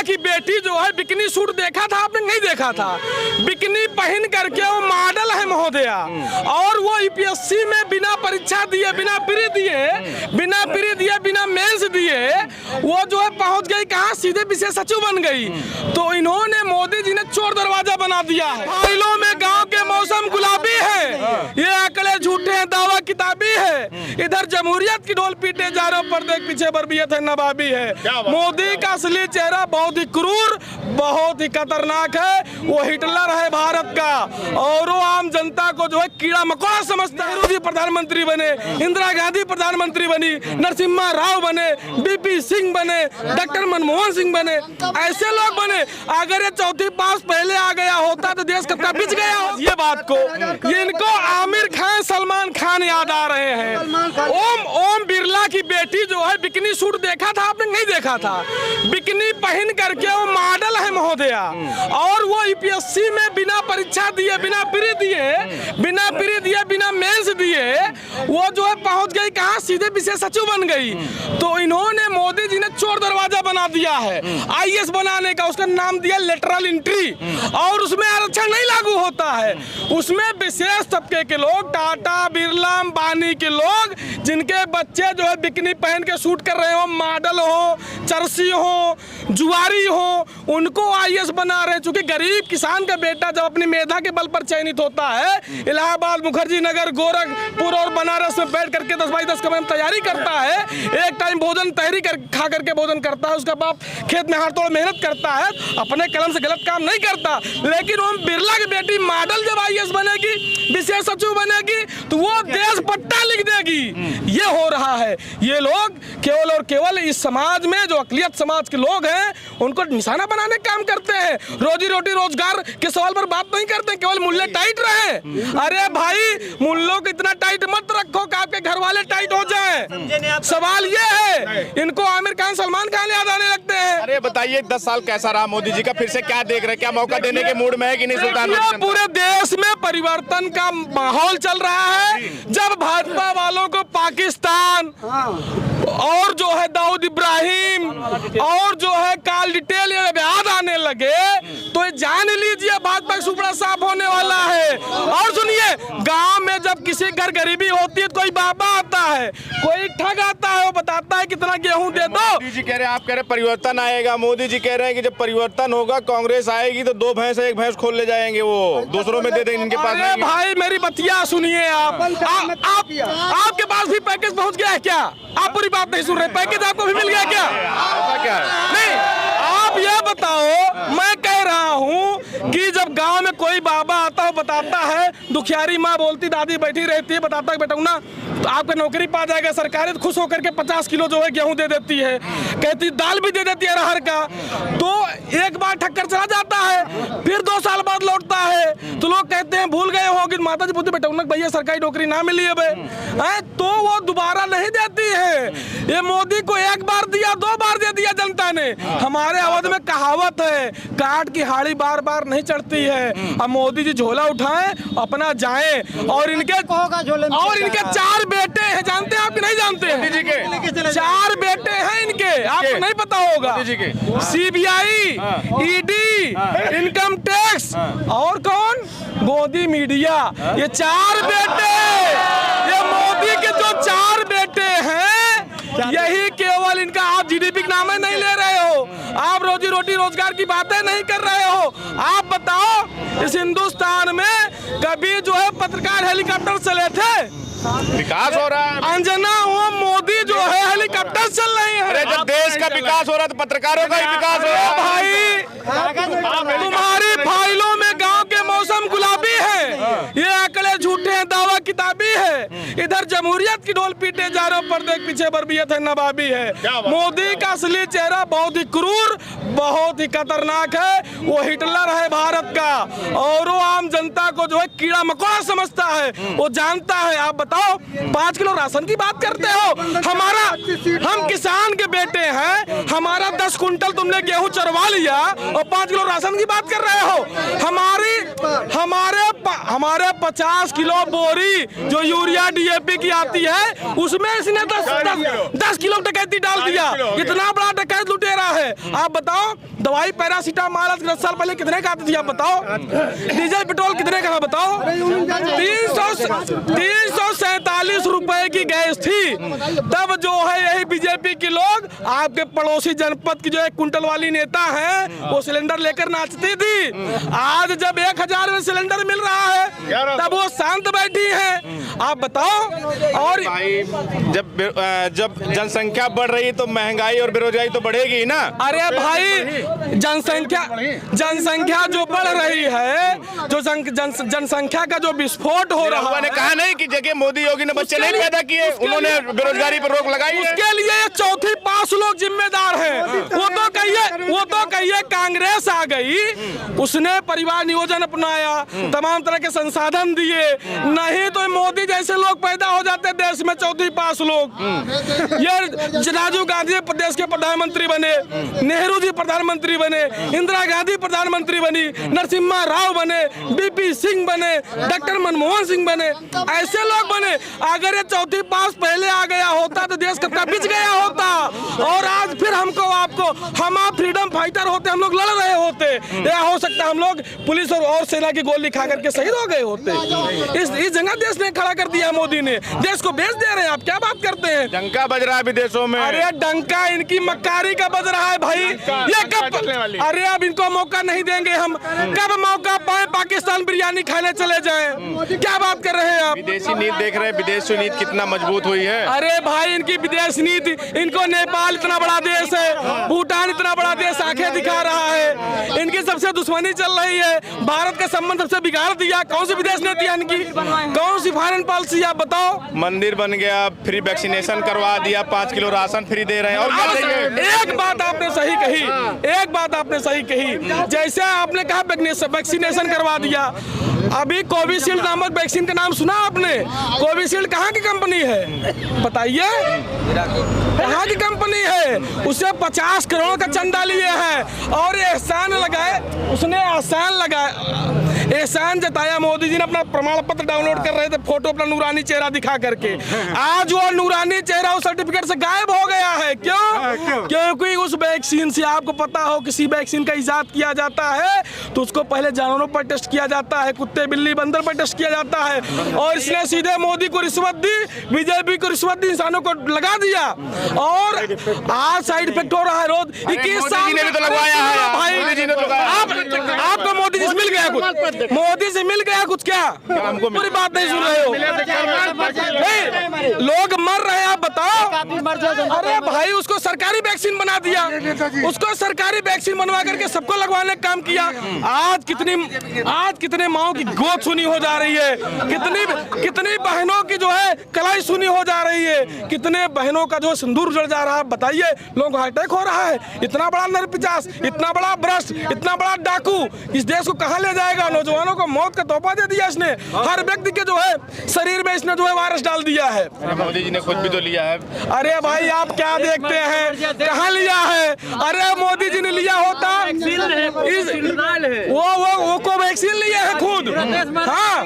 की बेटी जो है बिकनी सूट देखा था आपने? नहीं देखा था। बिकनी पहन करके वो मॉडल है महोदया, और वो यूपीएससी में बिना परीक्षा दिए, बिना प्री दिए, बिना मेंस दिए वो जो है पहुंच गई कहाँ? सीधे विशेष सचिव बन गई। तो इन्होंने, मोदी जी ने चोर दरवाजा बना दिया है। फाइलों में गांव के मौसम गुलाबी है, ये आंकड़े झूठे हैं, दावा किताबी है। इधर जमहूरियत की ढोल पीटे जा रहे, पर्दे के पीछे बरबियत है, नवाबी है। मोदी का असली चेहरा बहुत ही क्रूर, बहुत ही खतरनाक है। वो हिटलर है भारत का, और वो आम जनता को जो है कीड़ा मकोड़ा समझता है। नेहरू जी प्रधानमंत्री बने, इंदिरा गांधी प्रधानमंत्री बनी, नरसिम्हा राव बने, बीपी सिंह बने, डॉक्टर मनमोहन सिंह बने, ऐसे लोग बने। अगर ये चौथी पास पहले आ गया होता तो देश कब बिच गया हो। ये बात को, इनको आमिर खान, सलमान खान याद आ रहे हैं। ओम बिरला की बेटी जो है बिकनी सूट देखा था आपने? नहीं देखा था। बिकनी पहन करके वो मॉडल है महोदया, और वो यूपीएससी में बिना परीक्षा दिए, बिना प्री दिए, बिना मेंस दिए वो जो है पहुंच गई कहाँ? सीधे विशेष सचिव बन गई। तो इन्होंने, मोदी जी ने चोर दरवाजा बना दिया है आईएएस बनाने का। उसका नाम दिया लेटरल एंट्री, और उसमें आरक्षण नहीं लागू होता है। उसमें विशेष तबके के लोग, टाटा, बिरला, अंबानी के लोग, जिनके बच्चे जो है बिकनी पहन के शूट कर रहे हो, मॉडल हो, चरसी हो, जुआरी हो, उनको आईएएस बना रहे हैं। चूंकि गरीब किसान का बेटा जब अपनी मेधा के बल पर चयनित होता है, इलाहाबाद, मुखर्जी नगर, गोरखपुर और बनारस में बैठ करके 10x10 कमरे में तैयारी करता है, एक टाइम भोजन तैयारी खा करके भोजन करता है, उसका बाप खेत में हाथ तोड़ मेहनत करता है, अपने कलम से गलत काम नहीं करता। लेकिन ओम बिरला की बेटी मॉडल जब आईएएस बनेगी, विशेष सचिव बनेगी, तो वो देश पट्टा लिख देगी। ये हो रहा है। ये लोग केवल और केवल इस समाज में, जो अकलियत समाज के लोग हैं, उनको निशाना बनाने का काम करते हैं। रोजी रोटी रोजगार के सवाल पर बात नहीं करते, केवल मूल्य टाइट रहे। अरे भाई, मूल्यों को इतना टाइट मत रखो कि आपके घर वाले टाइट हो जाए। सवाल ये है, इनको आमिर खान, सलमान खान याद आने लगते हैं। अरे बताइए, 10 साल कैसा रहा मोदी जी का? फिर से क्या देख रहे हैं? क्या मौका देने के मूड में है कि नहीं? सुल्तान, पूरे देश में परिवर्तन का माहौल चल रहा है। जब भाजपा वालों को पाकिस्तान और जो है दाऊद इब्राहिम और जो है काल डिटेल याद आने लगे, तो जान लीजिए भाजपा का सुपड़ा साफ होने वाला है। और सुनिए, गांव में जब किसी घर गरीबी होती है तो कोई बाबा आता है, कोई ठग आता है, वो बताता है कितना गेहूं दे दो। मोदी जी कह रहे हैं, आप कह रहे परिवर्तन आएगा। मोदी जी कह रहे हैं कि जब परिवर्तन होगा, कांग्रेस आएगी तो 2 भैंस 1 भैंस खोल ले जाएंगे, वो दूसरों में दे देंगे, इनके पास नहीं है। भाई मेरी बतिया सुनिए, आपके पास भी पैकेज पहुंच गया है क्या? आप पूरी बात नहीं सुन रहे। पैकेज आपको भी मिल गया क्या? क्या है? नहीं, आप ये बताओ। मैं कह रहा हूँ कि जब गांव में कोई बाबा आता है, बताता है, दुखियारी माँ बोलती, दादी बैठी रहती है, बताता है बेटा ना तो आपका नौकरी पा जाएगा सरकारी, तो खुश होकर के 50 किलो जो है गेहूं दे देती है, कहती दाल भी दे देती है अरहर का। तो एक बार ठक्कर चला जाता है, फिर 2 साल बाद लौटता है, तो लोग कहते हैं भूल गए होगी। माता जी बोलती बेटा भैया सरकारी नौकरी ना मिली है, तो वो दोबारा नहीं देती है। ये मोदी को 1 बार दिया, 2 बार दे दिया जनता ने। हमारे अवध में कहावत है, काट की हाड़ी बार बार नहीं चढ़ती है। अब मोदी जी झोला उठाएं, अपना जाएं, और इनके 4 बेटे हैं, जानते हैं आप कि नहीं जानते हैं? 4 बेटे हैं इनके, आपको नहीं पता होगा। सीबीआई, ईडी, इनकम टैक्स, और कौन? गोदी मीडिया। ये 4 बेटे, ये मोदी के जो 4 बेटे हैं, यही केवल इनका। आप जीडीपी का नाम नहीं ले रहे हो, आप रोजी रोटी रोजगार की बातें नहीं कर रहे हो। आप बताओ, इस हिंदुस्तान में कभी जो है पत्रकार हेलीकॉप्टर चले थे? विकास हो रहा है। अंजना, वो मोदी जो है हेलीकॉप्टर चल रही है। अरे जब देश का विकास हो रहा है तो पत्रकारों का ही विकास हो रहा है। भाई, तुम्हारी फाइलों में गांव के मौसम गुलाबी है, ये आंकड़े झूठे हैं, दावा किताबी है। इधर जमहूरियत की ढोल पीटे जा रहे, पर्दे के पीछे बरबियत है, नवाबी है। मोदी का असली चेहरा बहुत ही क्रूर, बहुत ही खतरनाक है। वो हिटलर है भारत का, और वो आम जनता को जो है कीड़ा मकोड़ा समझता है। वो जानता है। आप बताओ, 5 किलो राशन की बात करते हो? हम किसान के बेटे हैं, हमारा 10 कुंटल तुमने गेहूं चरवा लिया और 5 किलो राशन की बात कर रहे हो? हमारे 50 किलो बोरी जो यूरिया डीएपी की आती है, उसमें इसने 10 किलो डकैती डाल दिया। इतना बड़ा डकैत लुटेरा है। आप बताओ, दवाई पैरासीटामोल 10 साल पहले कितने का आती थी आप बताओ? डीजल पेट्रोल कितने का था बताओ? 347 रुपए की गैस थी। तब जो है यही बीजेपी के लोग, आपके पड़ोसी जनपद की जो एक कुंटल वाली नेता है, वो सिलेंडर लेकर नाचती थी। आज जब 1000 में सिलेंडर मिल रहा है तब वो शांत बैठी है। आप बताओ। और भाई जब जनसंख्या बढ़ रही तो महंगाई और बेरोजगारी तो बढ़ेगी ही ना। अरे भाई जनसंख्या जो बढ़ रही है, जो जनसंख्या का जो विस्फोट हो रहा है, ने कहा नहीं कि जगह मोदी योगी ने बच्चे नहीं पैदा किए, उन्होंने बेरोजगारी पर रोक लगाई है। उसके लिए चौथी पास लोग जिम्मेदार हैं। वो तो कहिए कांग्रेस आ गई, उसने परिवार नियोजन अपनाया, तमाम तरह के संसाधन दिए, नहीं तो मोदी जैसे लोग पैदा हो जाते देश में, चौथी पास लोग। ये राजीव गांधी प्रदेश के प्रधानमंत्री बने, नेहरू जी प्रधानमंत्री बने, इंदिरा गांधी प्रधानमंत्री बनी, नरसिम्हा राव बने, बीपी सिंह बने, डॉक्टर मनमोहन सिंह बने, ऐसे लोग बने। अगर ये चौथी पास पहले आ गया होता तो देश कब का बिछ गया होता, और आज फिर हमको आपको हम आप फ्रीडम फाइटर होते, हम लोग लड़ रहे होते, या हो सकता हम लोग पुलिस और सेना की गोली खा करके शहीद हो गए होते। इस जगह देश ने खड़ा कर दिया मोदी ने, देश को बेच दे रहे हैं। आप क्या बात करते हैं? डंका बज रहा है विदेशों में। अरे डंका इनकी मक्कारी का बज रहा है भाई। ये कब? अरे अब इनको मौका नहीं देंगे हम। कब मौका पाए पाकिस्तान बिरयानी खाने चले जाएं? क्या बात कर रहे हैं आप? विदेशी नीति देख रहे हैं, विदेशी नीति कितना मजबूत हुई है। अरे भाई इनकी विदेश नीति, इनको नेपाल इतना बड़ा देश है, भूटान इतना बड़ा देश आंखें दिखा रहा है, इनकी सबसे दुश्मनी चल रही है, भारत का संबंध सबसे बिगाड़ दिया। कौन सी विदेश नीति है इनकी? कौन सी फॉरेन पॉलिसी आप बताओ? मंदिर बन गया, फ्री वैक्सीनेशन करवा दिया, 5 किलो राशन फ्री दे रहे हैं। और क्या चाहिए? एक बात आपने सही कही, एक बात आपने सही कही, जैसे आपने कहा वैक्सीनेशन करवा दिया। अभी कोविशील्ड नामक वैक्सीन का नाम सुना आपने? कोविशील्ड कहाँ की कंपनी है बताइए? कहाँ की कंपनी है? उसे 50 करोड़ का चंदा लिए हैं और एहसान लगाए, उसने एहसान जताया। मोदी जी ने अपना प्रमाण पत्र डाउनलोड कर रहे थे, फोटो अपना नूरानी चेहरा दिखा करके। आज वो नूरानी चेहरा उस सर्टिफिकेट से गायब हो गया है। क्यों? क्योंकि उस वैक्सीन से, आपको पता हो, किसी वैक्सीन का इजाद किया जाता है तो उसको पहले जानवरों पर टेस्ट किया जाता है, कुत्ते बिल्ली बंदर पर टेस्ट किया जाता है, और इसने सीधे मोदी को रिश्वत दी, बीजेपी को रिश्वत दी, इंसानों को लगा दिया, और आज साइड इफेक्ट हो रहा है। रोज 21 साल ने भी तो लगवाया है भाई। आपको मोदी जी से मिल गया कुछ? मोदी से मिल गया कुछ? क्या पूरी बात नहीं सुन रहे हो? नहीं, लोग मर रहे हैं, आप बताओ। अरे भाई उसको सरकारी वैक्सीन बना दिया, उसको सरकारी वैक्सीन बनवा करके सबको लगवाने का काम किया। आज कितने माओ की गोद सुनी हो जा रही है, कितनी बहनों की जो है कलाई सुनी हो जा रही है, कितने बहनों का जो सिंदूर जल जा रहा है। बताइए, लोगों को हार्ट अटैक हो रहा है। इतना बड़ा नरपिचास, इतना बड़ा भ्रष्ट, इतना बड़ा डाकू इस देश को कहाँ ले जाएगा? नौजवानों को मौत का तोहफा दे दिया इसने। हर व्यक्ति के जो है शरीर में इसने जो है वायरस डाल दिया है। मोदी जी ने खुद भी तो लिया है। अरे भाई आप क्या देखते हैं, कहाँ लिया है? अरे मोदी जी ने लिया होता, वो कोवैक्सीन लिए है खुद। हाँ।